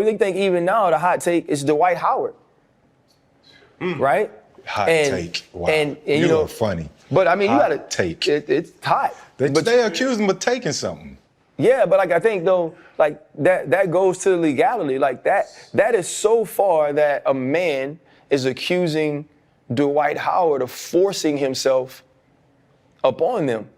They think even now the hot take is Dwight Howard, right? Hot take. Wow. And you know, are funny. But I mean, hot you gotta take. It's hot. They accuse him of taking something. Yeah, but like I think though, like that goes to the legality. Like that is so far that a man is accusing Dwight Howard of forcing himself upon them.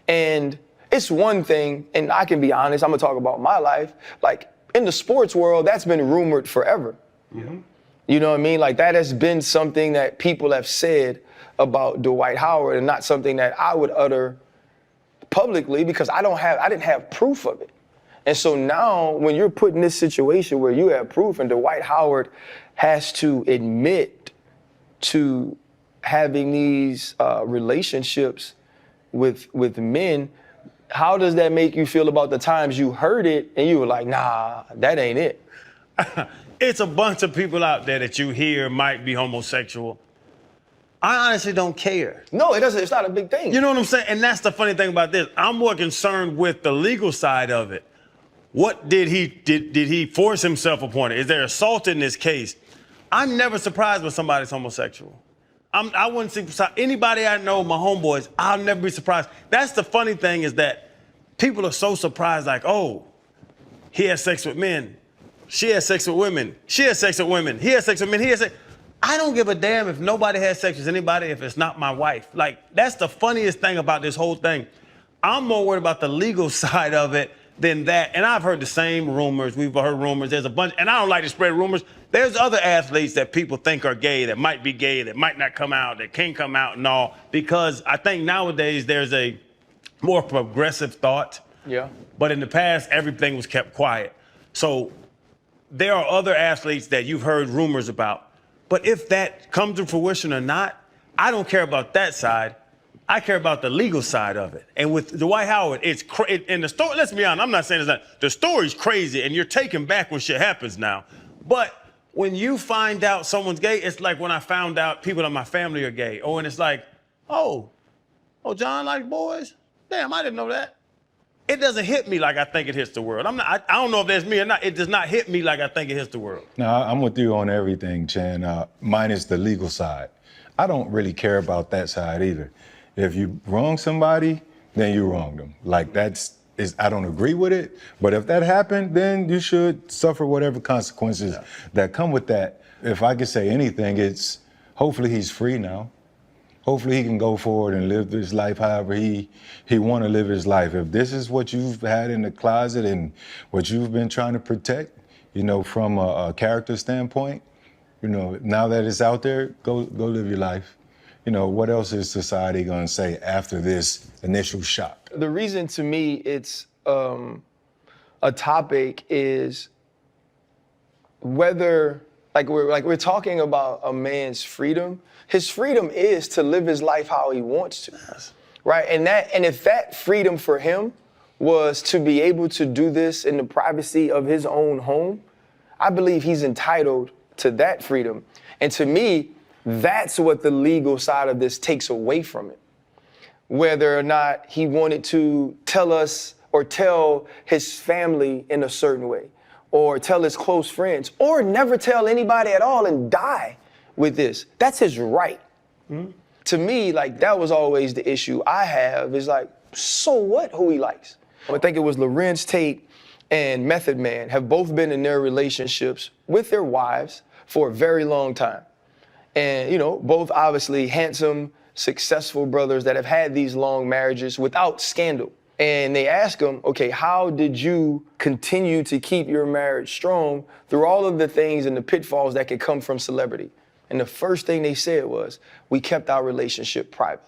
And it's one thing, and I can be honest, I'm gonna talk about my life. Like in the sports world, that's been rumored forever. Mm-hmm. You know what I mean? Like that has been something that people have said about Dwight Howard and not something that I would utter publicly because I didn't have proof of it. And so now when you're put in this situation where you have proof and Dwight Howard has to admit to having these relationships with men, how does that make you feel about the times you heard it and you were like, nah, that ain't it? It's a bunch of people out there that you hear might be homosexual. I honestly don't care. No, it doesn't. It's not a big thing. You know what I'm saying? And that's the funny thing about this. I'm more concerned with the legal side of it. What did he force himself upon it? Is there assault in this case? I'm never surprised when somebody's homosexual. I wouldn't see anybody I know, my homeboys, I'll never be surprised. That's the funny thing is that people are so surprised, like, oh, he has sex with men. She has sex with women. She has sex with women. He has sex with men. He has sex. I don't give a damn if nobody has sex with anybody if it's not my wife. Like, that's the funniest thing about this whole thing. I'm more worried about the legal side of it than that. And I've heard the same rumors. We've heard rumors. There's a bunch, and I don't like to spread rumors. There's other athletes that people think are gay, that might be gay, that might not come out, that can't come out and all, because I think nowadays there's a more progressive thought. Yeah. But in the past, everything was kept quiet. So there are other athletes that you've heard rumors about. But if that comes to fruition or not, I don't care about that side. I care about the legal side of it. And with Dwight Howard, it's and the story, let's be honest, I'm not saying it's not. The story's crazy and you're taken back when shit happens now. But when you find out someone's gay, it's like when I found out people in my family are gay. Oh, and it's like, oh, John likes boys? Damn, I didn't know that. It doesn't hit me like I think it hits the world. I don't know if that's me or not. It does not hit me like I think it hits the world. No, I'm with you on everything, Chan. Minus the legal side. I don't really care about that side either. If you wrong somebody, then you wronged them. Like I don't agree with it, but if that happened, then you should suffer whatever consequences that come with that. If I could say anything, it's hopefully he's free now. Hopefully he can go forward and live his life however he want to live his life. If this is what you've had in the closet and what you've been trying to protect, you know, from a character standpoint, you know, now that it's out there, go live your life. You know, what else is society going to say after this initial shock? The reason to me it's a topic is whether, we're talking about a man's freedom. His freedom is to live his life how he wants to, right? And if that freedom for him was to be able to do this in the privacy of his own home, I believe he's entitled to that freedom. And to me, that's what the legal side of this takes away from it. Whether or not he wanted to tell us or tell his family in a certain way, or tell his close friends, or never tell anybody at all and die with this. That's his right. Mm-hmm. To me, like, that was always the issue I have is like, so what who he likes? I think it was Lorenz Tate and Method Man have both been in their relationships with their wives for a very long time. And, you know, both obviously handsome, successful brothers that have had these long marriages without scandal. And they ask him, okay, how did you continue to keep your marriage strong through all of the things and the pitfalls that could come from celebrity? And the first thing they said was, we kept our relationship private.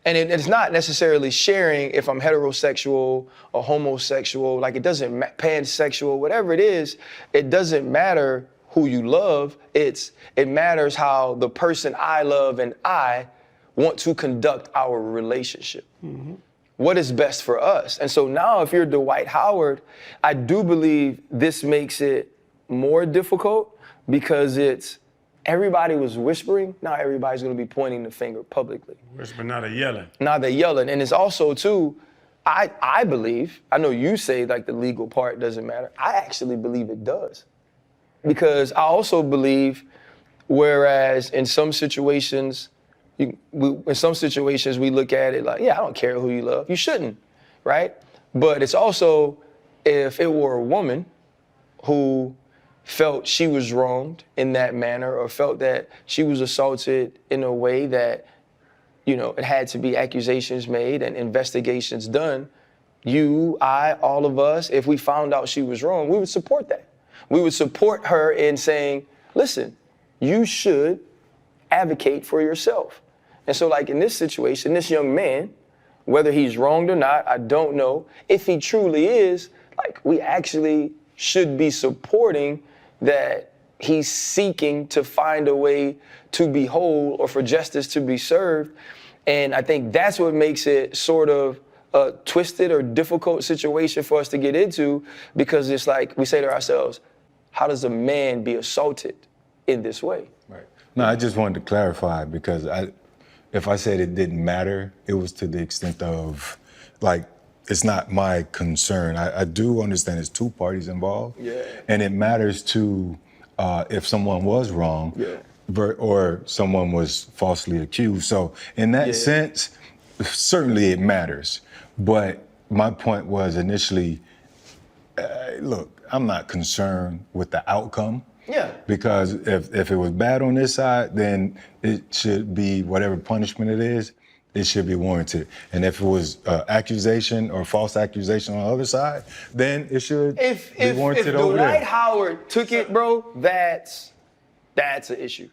And it's not necessarily sharing if I'm heterosexual or homosexual, like it doesn't, pansexual, whatever it is, it doesn't matter who you love. It matters how the person I love and I want to conduct our relationship. Mm-hmm. What is best for us? And so now if you're Dwight Howard, I do believe this makes it more difficult because everybody was whispering, now everybody's gonna be pointing the finger publicly. Whispering, now they're yelling. Now they're yelling. And it's also too, I believe, I know you say like the legal part doesn't matter. I actually believe it does. Because I also believe, whereas in some situations, we look at it like, yeah, I don't care who you love. You shouldn't, right? But it's also, if it were a woman who felt she was wronged in that manner or felt that she was assaulted in a way that, you know, it had to be accusations made and investigations done, you, I, all of us, if we found out she was wrong, we would support that. We would support her in saying, listen, you should advocate for yourself. And so like in this situation, this young man, whether he's wronged or not, I don't know. If he truly is, like we actually should be supporting that he's seeking to find a way to be whole or for justice to be served. And I think that's what makes it sort of a twisted or difficult situation for us to get into, because it's like we say to ourselves, how does a man be assaulted in this way? Right. No, I just wanted to clarify, because if I said it didn't matter, it was to the extent of, like, it's not my concern. I do understand there's two parties involved. Yeah. And it matters to if someone was wrong, Yeah. or someone was falsely accused. So in that sense, certainly it matters. But my point was initially, look, I'm not concerned with the outcome. Yeah. Because if it was bad on this side, then it should be whatever punishment it is, it should be warranted. And if it was accusation or false accusation on the other side, then it should be warranted if over Dwight there. Howard took it, bro, that's an issue.